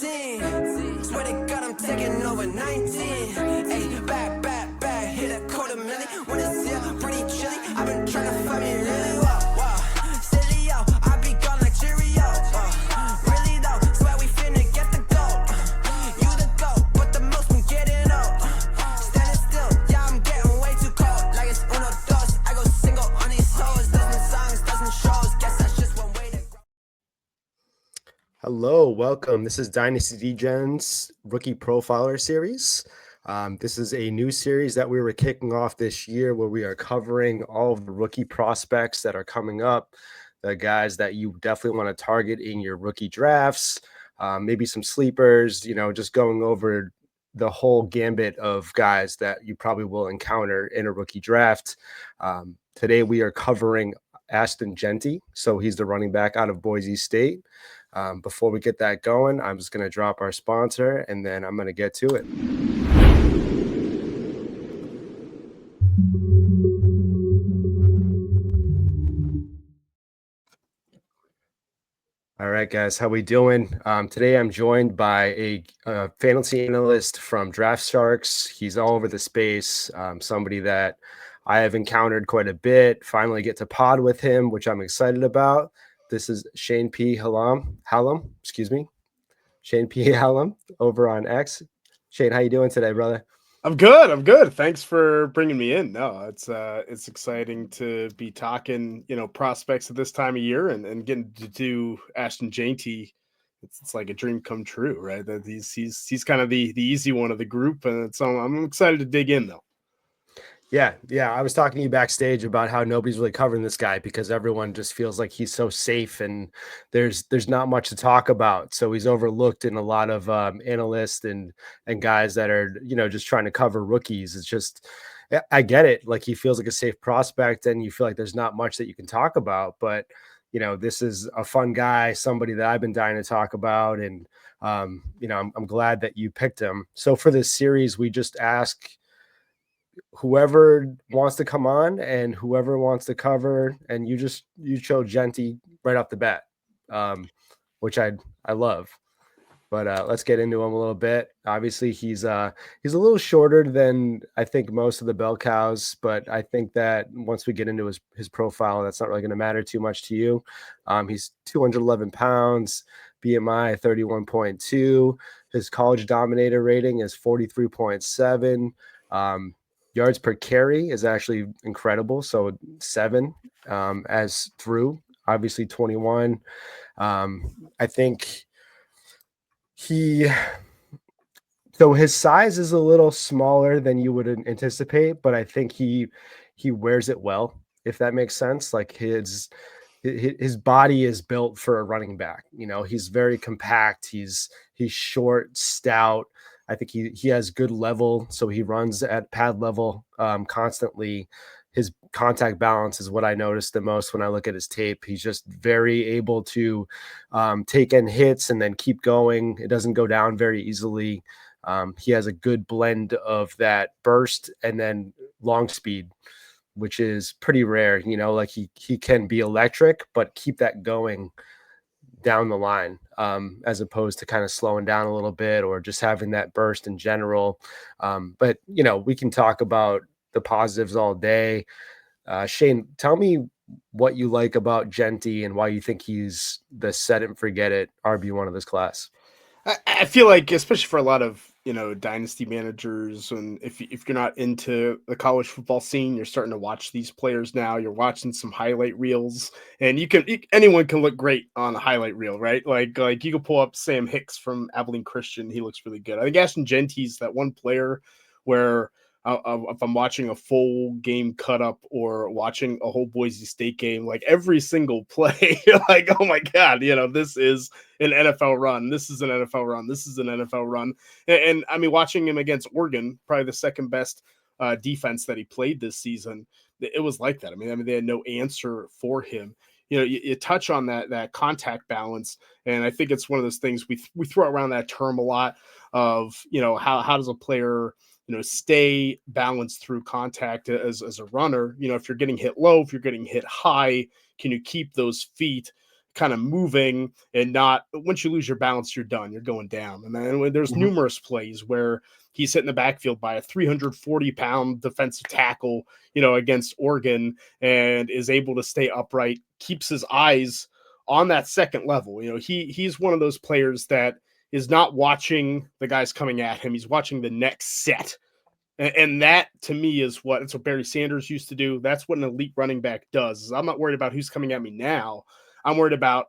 19. Swear to God, I'm taking over 19. Hey, back, hit a $250,000. When it's here, pretty chilly. I've been trying to find me really wow. Silly, yo, I be gone like Cheerio. Really though, swear we finna get the gold. You the goat, but the most been getting old. Standing still, yeah, I'm getting way too cold. Like it's uno dos, I go single on these hoes. Dozen songs, dozen shows, guess that's just one way to grow. Hello, welcome. This is Dynasty Degens Rookie Profiler Series. This is a new series that we were kicking off this year where we are covering all of the rookie prospects that are coming up, the guys that you definitely want to target in your rookie drafts, maybe some sleepers, just going over the whole gambit of guys that you probably will encounter in a rookie draft. Today we are covering Ashton Jeanty. So he's the running back out of Boise State. Before we get that going, I'm just going to drop our sponsor and then I'm going to get to it. All right, guys, how we doing? Today I'm joined by a fantasy analyst from Draft Sharks. He's all over the space, somebody that I have encountered quite a bit. Finally get to pod with him, which I'm excited about. This is Shane P. Hallam, Shane P. Hallam over on X. Shane, how you doing today, brother? I'm good. Thanks for bringing me in. No, it's exciting to be talking, prospects at this time of year and getting to do Ashton Jeanty. It's like a dream come true, right? That he's kind of the easy one of the group, and so I'm excited to dig in though. Yeah. I was talking to you backstage about how nobody's really covering this guy because everyone just feels like he's so safe and there's not much to talk about. So he's overlooked in a lot of analysts and guys that are, just trying to cover rookies. It's just, I get it. Like he feels like a safe prospect and you feel like there's not much that you can talk about, but this is a fun guy, somebody that I've been dying to talk about. And, I'm glad that you picked him. So for this series, we just ask whoever wants to come on and whoever wants to cover, and you chose Jeanty right off the bat, which I love. But let's get into him a little bit. Obviously, he's a little shorter than I think most of the bell cows, but I think that once we get into his profile, that's not really going to matter too much to you. He's 211 pounds, BMI 31.2. His college dominator rating is 43.7. Yards per carry is actually incredible. So 7 as through, obviously 21. I think so his size is a little smaller than you would anticipate, but I think he wears it well, if that makes sense. Like his body is built for a running back. He's very compact. He's short, stout. I think he has good level, so he runs at pad level constantly. His contact balance is what I noticed the most when I look at his tape. He's just very able to take in hits and then keep going. It doesn't go down very easily. He has a good blend of that burst and then long speed, which is pretty rare. Like he can be electric, but keep that going down the line, as opposed to kind of slowing down a little bit or just having that burst in general. But we can talk about the positives all day. Shane, tell me what you like about Jeanty and why you think he's the set and forget it RB1 of this class. I feel like, especially for a lot of dynasty managers, and if you're not into the college football scene, you're starting to watch these players now. You're watching some highlight reels, and anyone can look great on a highlight reel, right? Like you can pull up Sam Hicks from Abilene Christian. He looks really good. I think Ashton Jeanty's that one player where if I'm watching a full game cut up or watching a whole Boise State game, like every single play, like, oh my God, this is an NFL run. This is an NFL run. This is an NFL run. And I mean, watching him against Oregon, probably the second best defense that he played this season, it was like that. I mean, they had no answer for him. You touch on that contact balance, and I think it's one of those things we throw around that term a lot of, how does a player stay balanced through contact as a runner? If you're getting hit low, if you're getting hit high, can you keep those feet kind of moving and not, once you lose your balance, you're done, you're going down. And then there's numerous plays where he's hit in the backfield by a 340-pound defensive tackle, against Oregon, and is able to stay upright, keeps his eyes on that second level. He's one of those players that is not watching the guys coming at him. He's watching the next set. And that, to me, is what Barry Sanders used to do. That's what an elite running back does. Is I'm not worried about who's coming at me now. I'm worried about,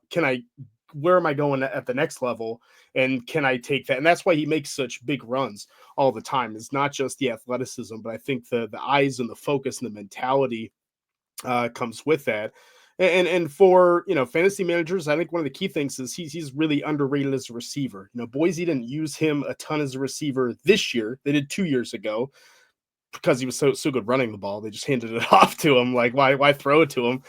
where am I going at the next level? And can I take that? And that's why he makes such big runs all the time. It's not just the athleticism, but I think the eyes and the focus and the mentality comes with that. And for, fantasy managers, I think one of the key things is he's really underrated as a receiver. Boise didn't use him a ton as a receiver this year. They did 2 years ago because he was so good running the ball. They just handed it off to him. Like, why throw it to him?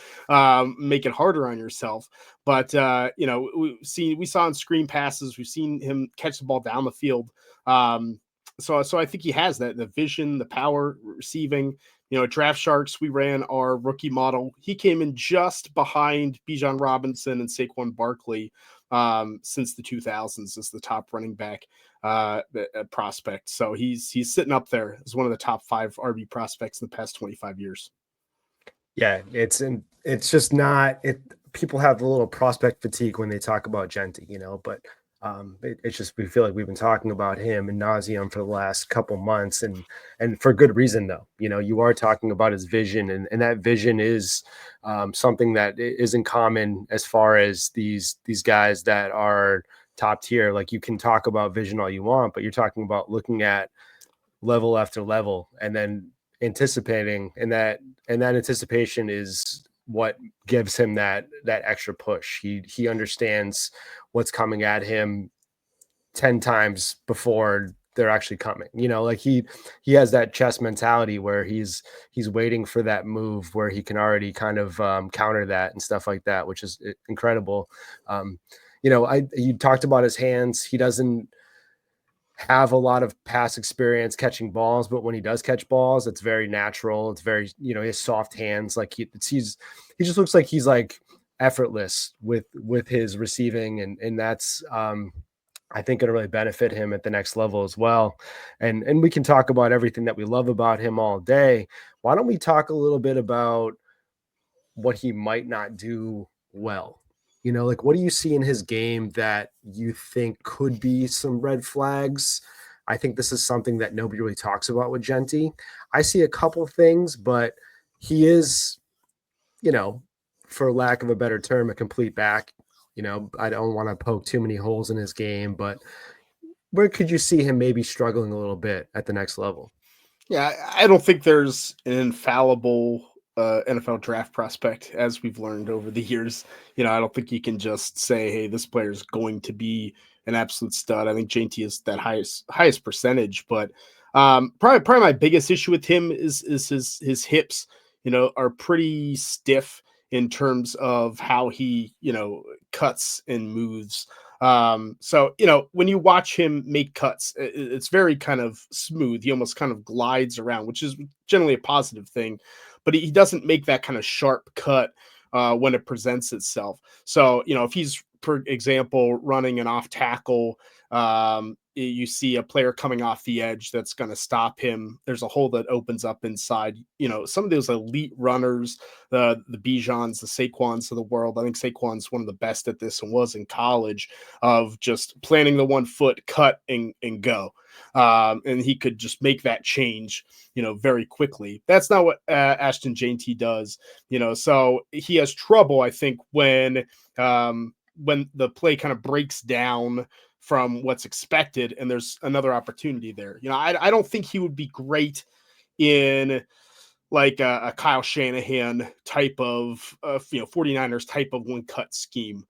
Make it harder on yourself. But, we saw in screen passes, we've seen him catch the ball down the field. So I think he has that, the vision, the power, receiving. At Draft Sharks, we ran our rookie model. He came in just behind Bijan Robinson and Saquon Barkley since the 2000s as the top running back prospect. So he's sitting up there as one of the top 5 RB prospects in the past 25 years. Yeah, it's just not it. People have a little prospect fatigue when they talk about Jeanty, but it's just, we feel like we've been talking about him ad nauseum for the last couple months, and for good reason though. You are talking about his vision, and that vision is something that isn't common as far as these guys that are top tier. Like, you can talk about vision all you want, but you're talking about looking at level after level and then anticipating, and that anticipation is what gives him that extra push. He understands what's coming at him 10 times before they're actually coming. Like he has that chess mentality where he's waiting for that move where he can already kind of counter that and stuff like that, which is incredible. You talked about his hands. He doesn't have a lot of past experience catching balls, but when he does catch balls, it's very natural. It's very, he has soft hands. Like he just looks like he's like effortless with his receiving. And that's, I think it'll really benefit him at the next level as well. And we can talk about everything that we love about him all day. Why don't we talk a little bit about what he might not do well? Like, what do you see in his game that you think could be some red flags? I think this is something that nobody really talks about with Jeanty. I see a couple things, but he is, for lack of a better term, a complete back. I don't want to poke too many holes in his game, but where could you see him maybe struggling a little bit at the next level? Yeah, I don't think there's an infallible NFL draft prospect, as we've learned over the years. I don't think you can just say, hey, this player is going to be an absolute stud. I think Jeanty is that highest percentage, but probably my biggest issue with him is his hips, are pretty stiff in terms of how he, cuts and moves. So, when you watch him make cuts, it's very kind of smooth. He almost kind of glides around, which is generally a positive thing, but he doesn't make that kind of sharp cut when it presents itself. So, if he's, for example, running an off tackle, you see a player coming off the edge that's going to stop him. There's a hole that opens up inside. Some of those elite runners, the Bijans, the Saquons of the world. I think Saquon's one of the best at this and was in college, of just planting the 1 foot, cut and go. And he could just make that change, very quickly. That's not what Ashton Jeanty does, so he has trouble, I think, when the play kind of breaks down from what's expected and there's another opportunity there. I don't think he would be great in like a Kyle Shanahan type of 49ers type of one cut scheme,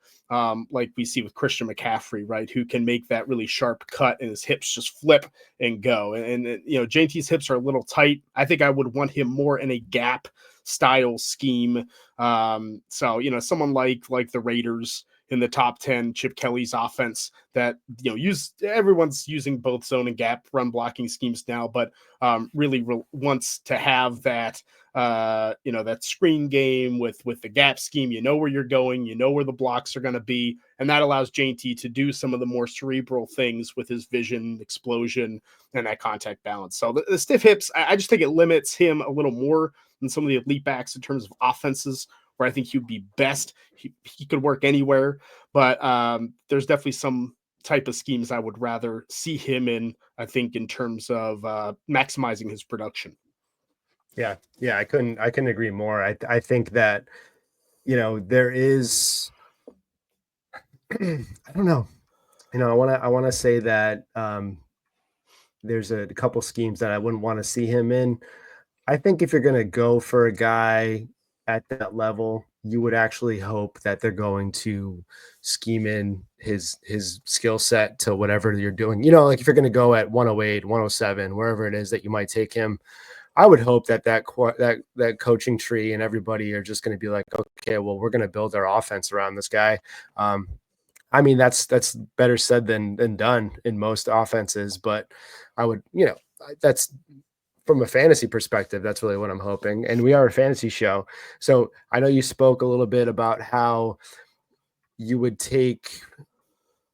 like we see with Christian McCaffrey, right? Who can make that really sharp cut and his hips just flip and go. And Jeanty's hips are a little tight. I think I would want him more in a gap style scheme. So someone like the Raiders, in the top 10, Chip Kelly's offense that, everyone's using both zone and gap run blocking schemes now, but really wants to have that, that screen game with the gap scheme. You know where you're going, you know where the blocks are going to be, and that allows Jeanty to do some of the more cerebral things with his vision, explosion, and that contact balance. So the stiff hips, I just think it limits him a little more than some of the elite backs in terms of offenses, where I think he would be best. He could work anywhere, but there's definitely some type of schemes I would rather see him in, I think, in terms of maximizing his production. Yeah. I couldn't agree more. I think that, there is, I don't know, I want to say that there's a couple schemes that I wouldn't want to see him in. I think if you're going to go for a guy at that level, you would actually hope that they're going to scheme in his skill set to whatever you're doing. Like if you're going to go at 108, 107, wherever it is that you might take him, I would hope that coaching tree and everybody are just going to be like, okay, well, we're going to build our offense around this guy. I mean, that's better said than done in most offenses, but I would, that's from a fantasy perspective, that's really what I'm hoping. And we are a fantasy show. So I know you spoke a little bit about how you would take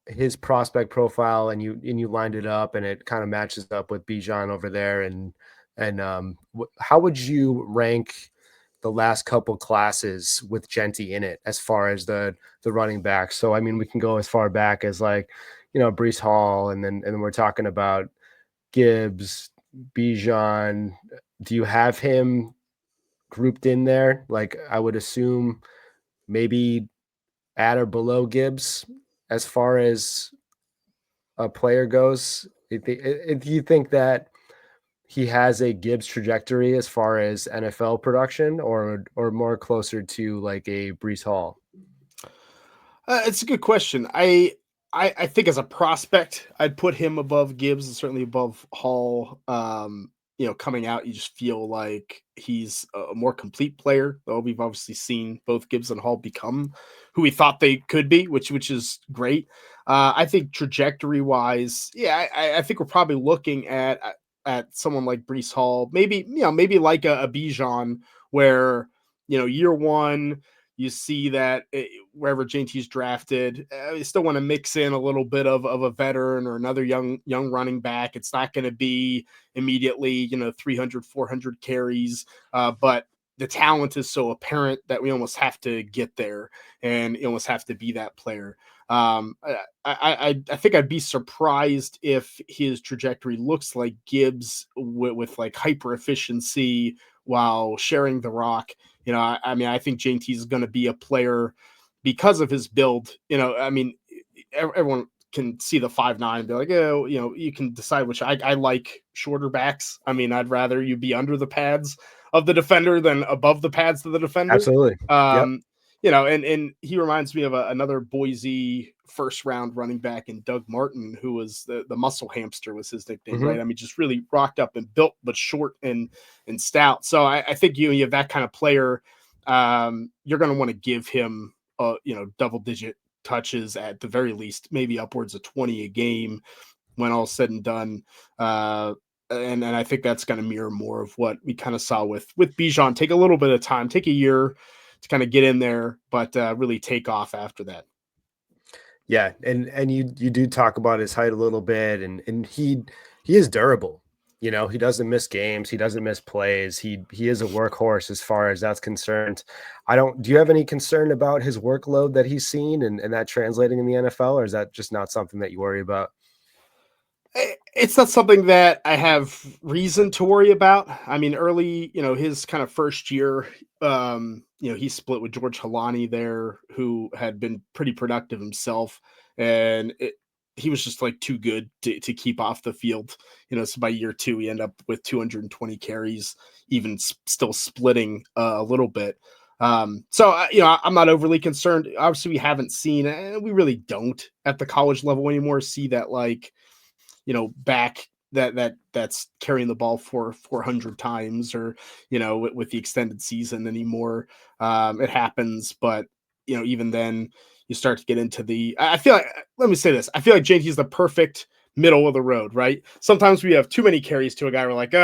his prospect profile and you lined it up and it kind of matches up with Bijan over there. And how would you rank the last couple classes with Jeanty in it as far as the running back? So, I mean, we can go as far back as Breece Hall, and then we're talking about Gibbs, Bijan. Do you have him grouped in there? Like, I would assume maybe at or below Gibbs as far as a player goes. If you think that he has a Gibbs trajectory as far as NFL production, or more closer to like a Breece Hall? It's a good question. I think as a prospect, I'd put him above Gibbs and certainly above Hall. Coming out, you just feel like he's a more complete player, though we've obviously seen both Gibbs and Hall become who we thought they could be, which is great. I think trajectory wise, I think we're probably looking at someone like Breece Hall, maybe like a Bijan, where year one, you see that wherever Jeanty's drafted, you still want to mix in a little bit of a veteran or another young running back. It's not going to be immediately, 300, 400 carries, but the talent is so apparent that we almost have to get there, and you almost have to be that player. I think I'd be surprised if his trajectory looks like Gibbs with like hyper efficiency while sharing the rock. I think Jeanty is going to be a player because of his build. Everyone can see the 5'9" and be like, oh, you can decide which. I like shorter backs. I mean, I'd rather you be under the pads of the defender than above the pads of the defender. Absolutely. Yep. And he reminds me of another Boise first round running back in Doug Martin, who was the muscle hamster was his nickname, right? I mean, just really rocked up and built, but short and stout. So I think you have that kind of player. You're going to want to give him, double digit touches at the very least, maybe upwards of 20 a game when all's said and done. And I think that's going to mirror more of what we kind of saw with Bijan. Take a little bit of time, take a year to kind of get in there, but really take off after that. Yeah, and you do talk about his height a little bit, and he is durable. He doesn't miss games, he doesn't miss plays. He is a workhorse as far as that's concerned. Do you have any concern about his workload that he's seen and that translating in the NFL, or is that just not something that you worry about? It's not something that I have reason to worry about. I mean, early, his kind of first year, he split with George Hallam there, who had been pretty productive himself. And he was just like too good to keep off the field. So by year two, he ended up with 220 carries, even still splitting a little bit. So I'm not overly concerned. Obviously, we haven't seen, and we really don't at the college level anymore, see that back that's carrying the ball for 400 times or, with the extended season anymore. It happens, but even then, you start to get into I feel like, let me say this. I feel like Jeanty is the perfect middle of the road, right? Sometimes we have too many carries to a guy. We're like,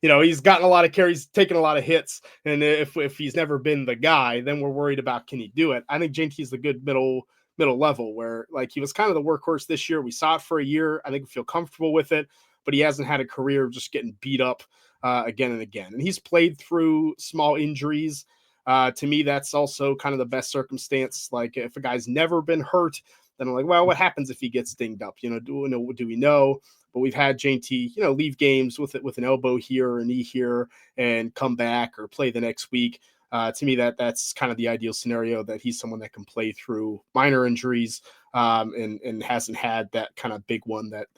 he's gotten a lot of carries, taken a lot of hits. And if he's never been the guy, then we're worried about, can he do it? I think Jeanty is the good middle level where like he was kind of the workhorse this year. We saw it for a year. I think we feel comfortable with it, but he hasn't had a career just getting beat up again and again. And he's played through small injuries. To me, that's also kind of the best circumstance. Like if a guy's never been hurt, then I'm like, well, what happens if he gets dinged up? Do we know? But we've had Jeanty, leave games with an elbow here or a knee here and come back or play the next week. To me, that's kind of the ideal scenario, that he's someone that can play through minor injuries and hasn't had that kind of big one that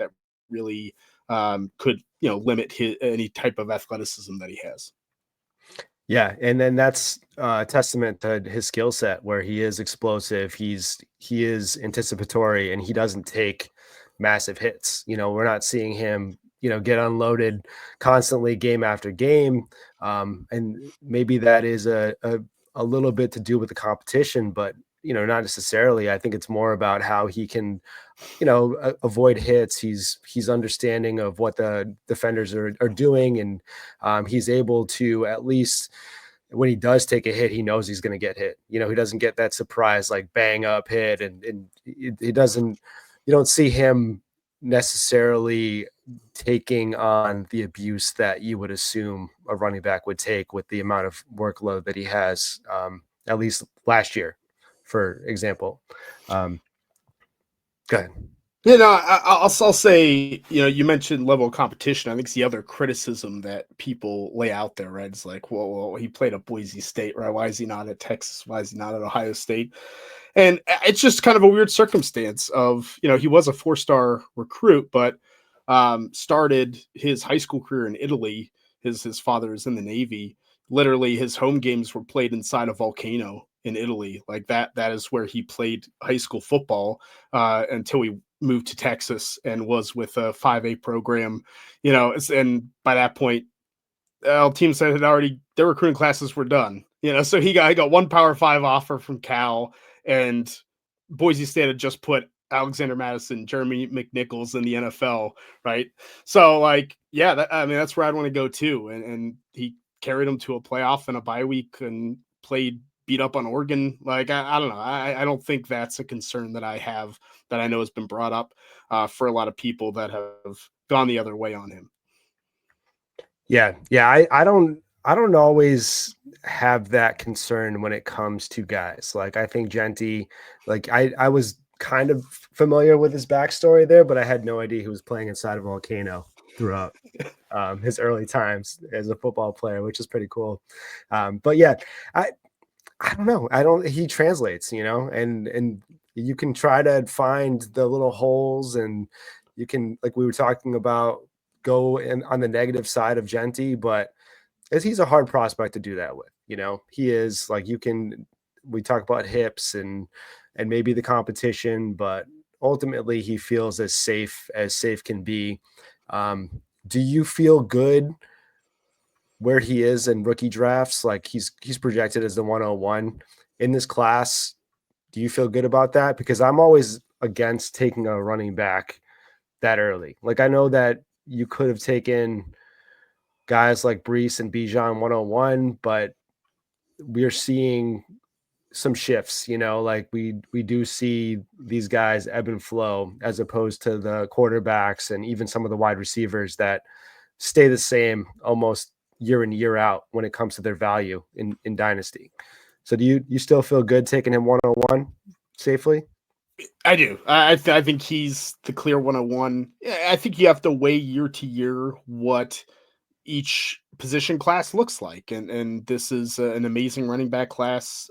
really could limit any type of athleticism that he has. Yeah, and then that's a testament to his skill set, where he is explosive, he is anticipatory, and he doesn't take massive hits. We're not seeing him, get unloaded constantly game after game. And maybe that is a little bit to do with the competition, but not necessarily. I think it's more about how he can, avoid hits. He's understanding of what the defenders are doing, and he's able to, at least when he does take a hit, he knows he's going to get hit. He doesn't get that surprise, like bang up hit, and he doesn't. You don't see him necessarily taking on the abuse that you would assume a running back would take with the amount of workload that he has, at least last year, for example. Go ahead. I'll say, you mentioned level of competition. I think it's the other criticism that people lay out there, right? It's like, well, he played at Boise State, right? Why is he not at Texas? Why is he not at Ohio State? And it's just kind of a weird circumstance of, he was a 4-star recruit, but started his high school career in Italy. His father is in the Navy. Literally, his home games were played inside a volcano in Italy. Like that is where he played high school football until he moved to Texas and was with a 5A program, and by that point, teams that had already, their recruiting classes were done, so he got one Power 5 offer from Cal, and Boise State had just put Alexander Madison, Jeremy McNichols in the NFL, right? So like, that's where I'd want to go too. And he carried him to a playoff and a bye week and beat up on Oregon. Like, I don't know. I don't think that's a concern that I have, that I know has been brought up for a lot of people that have gone the other way on him. Yeah. I don't always have that concern when it comes to guys. Like, I think Jeanty, like I was kind of familiar with his backstory there, but I had no idea he was playing inside a volcano throughout his early times as a football player, which is pretty cool. But yeah, I don't know. He translates, and you can try to find the little holes, and you can, like we were talking about, go in on the negative side of Jeanty, but he's a hard prospect to do that with. He is, like, we talk about hips and maybe the competition, but ultimately he feels as safe can be. Do you feel good where he is in rookie drafts? Like, he's projected as the 101 in this class. Do you feel good about that? Because I'm always against taking a running back that early. Like, I know that you could have taken guys like Brees and Bijan 101, but we're seeing some shifts, like we do see these guys ebb and flow, as opposed to the quarterbacks and even some of the wide receivers that stay the same almost year in, year out when it comes to their value in Dynasty. So do you still feel good taking him 101 safely? I do. I think he's the clear 101. I think you have to weigh year to year what each position class looks like. And this is an amazing running back class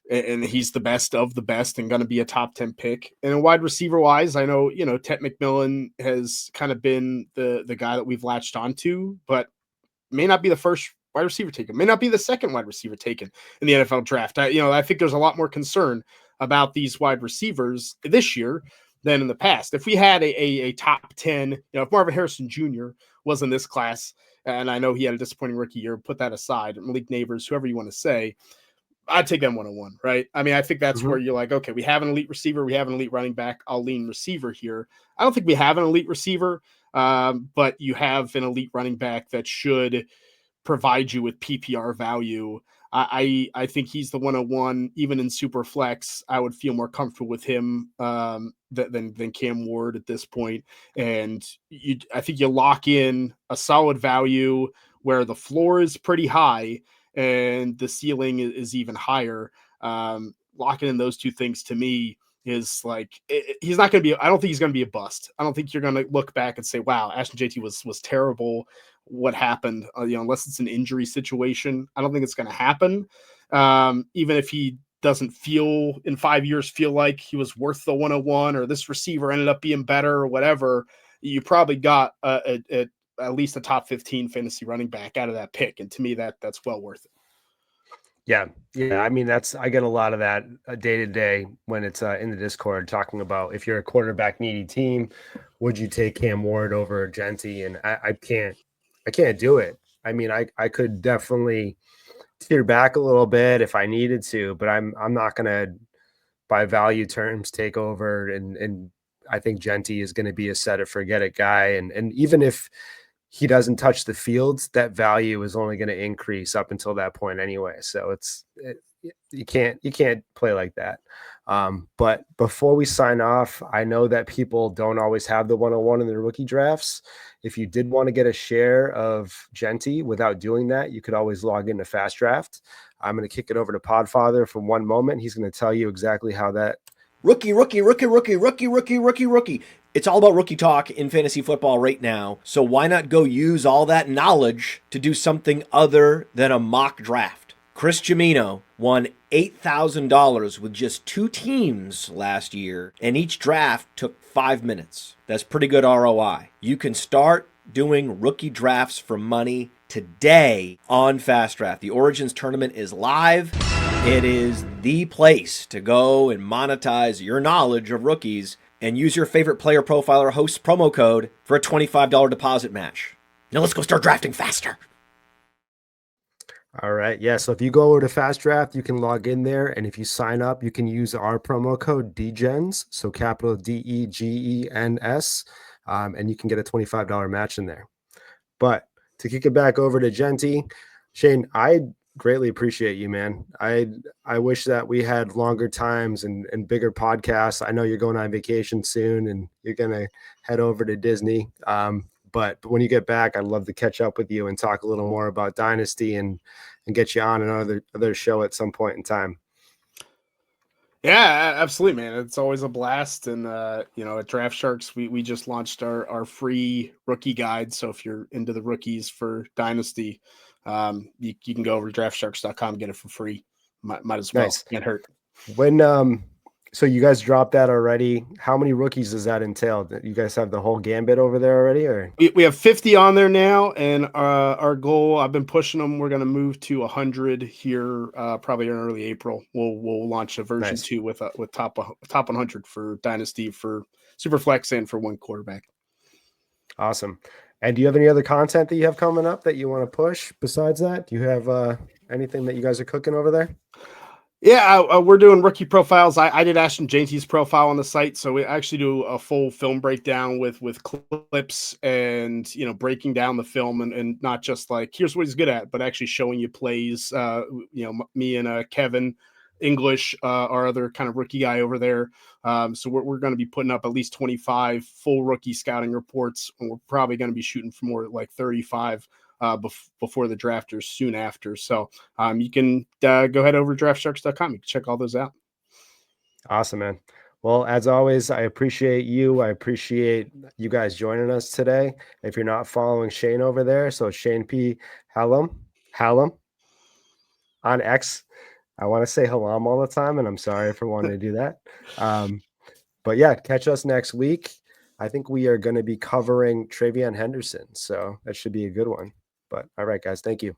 and he's the best of the best and going to be a top 10 pick. And wide receiver wise, I know, Tet McMillan has kind of been the guy that we've latched onto, but may not be the first wide receiver taken, may not be the second wide receiver taken in the NFL draft. I think there's a lot more concern about these wide receivers this year than in the past. If we had a top 10, if Marvin Harrison Jr. was in this class, and I know he had a disappointing rookie year, put that aside, Malik Neighbors, whoever you want to say, I'd take them 101, right? I mean, I think that's Mhm. where you're like, okay, we have an elite receiver, we have an elite running back. I'll lean receiver here. I don't think we have an elite receiver, but you have an elite running back that should provide you with PPR value. I think he's the 101. Even in super flex, I would feel more comfortable with him than Cam Ward at this point. And I think you lock in a solid value where the floor is pretty high and the ceiling is even higher. Locking in those two things to me is like he's not going to be. I don't think he's going to be a bust. I don't think you're going to look back and say, "Wow, Ashton Jeanty was terrible. What happened?" Unless it's an injury situation, I don't think it's going to happen. Even if he doesn't feel in 5 years feel like he was worth the 101 or this receiver ended up being better or whatever, you probably got at least a top 15 fantasy running back out of that pick, and to me that's well worth it. Yeah. I mean, I get a lot of that day to day when it's in the Discord talking about if you're a quarterback needy team, would you take Cam Ward over Jeanty? And I can't do it. I mean, I could definitely tear back a little bit if I needed to, but I'm not gonna by value terms take over. And I think Jeanty is going to be a set it forget it guy. And even if he doesn't touch the fields, that value is only going to increase up until that point anyway. So you can't play like that. But before we sign off, I know that people don't always have the 101 in their rookie drafts. If you did want to get a share of Jeanty without doing that, you could always log into Fast Draft. I'm going to kick it over to Podfather for one moment. He's going to tell you exactly how that Rookie. It's all about rookie talk in fantasy football right now. So why not go use all that knowledge to do something other than a mock draft? Chris Jimino won $8,000 with just 2 teams last year, and each draft took 5 minutes. That's pretty good ROI. You can start doing rookie drafts for money today on Fast Draft. The Origins tournament is live. It is the place to go and monetize your knowledge of rookies and use your favorite player profiler host promo code for a $25 deposit match. Now let's go start drafting faster. All right. Yeah. So if you go over to Fast Draft, you can log in there. And if you sign up, you can use our promo code DEGENS. So capital DEGENS. And you can get a $25 match in there. But to kick it back over to Jeanty, Shane, I greatly appreciate you, man. I wish that we had longer times and bigger podcasts. I know you're going on vacation soon and you're going to head over to Disney. But when you get back, I'd love to catch up with you and talk a little more about Dynasty and get you on another show at some point in time. Yeah, absolutely, man. It's always a blast. And, at Draft Sharks, we just launched our free rookie guide. So if you're into the rookies for Dynasty, you can go over to draftsharks.com, get it for free. Might as well. Nice. Can't hurt. When, so you guys dropped that already. How many rookies does that entail? You guys have the whole gambit over there already, or we have 50 on there now, and our goal, I've been pushing them. We're going to move to 100 here, probably in early April. We'll launch a version 2 with top 100 for Dynasty, for Superflex, and for one quarterback. Awesome. And do you have any other content that you have coming up that you want to push besides that? Do you have anything that you guys are cooking over there? Yeah, we're doing rookie profiles. I did Ashton Jeanty's profile on the site, so we actually do a full film breakdown with clips and breaking down the film and not just like here's what he's good at, but actually showing you plays. Me and Kevin English, our other kind of rookie guy over there. So we're going to be putting up at least 25 full rookie scouting reports, and we're probably going to be shooting for more like 35. Before the draft or soon after. So you can go head over to draftsharks.com. You can check all those out. Awesome, man. Well, as always, I appreciate you. I appreciate you guys joining us today. If you're not following Shane over there, so Shane P. Hallam on X. I want to say Hallam all the time, and I'm sorry for wanting to do that. But yeah, catch us next week. I think we are going to be covering Travion Henderson, so that should be a good one. But all right, guys, thank you.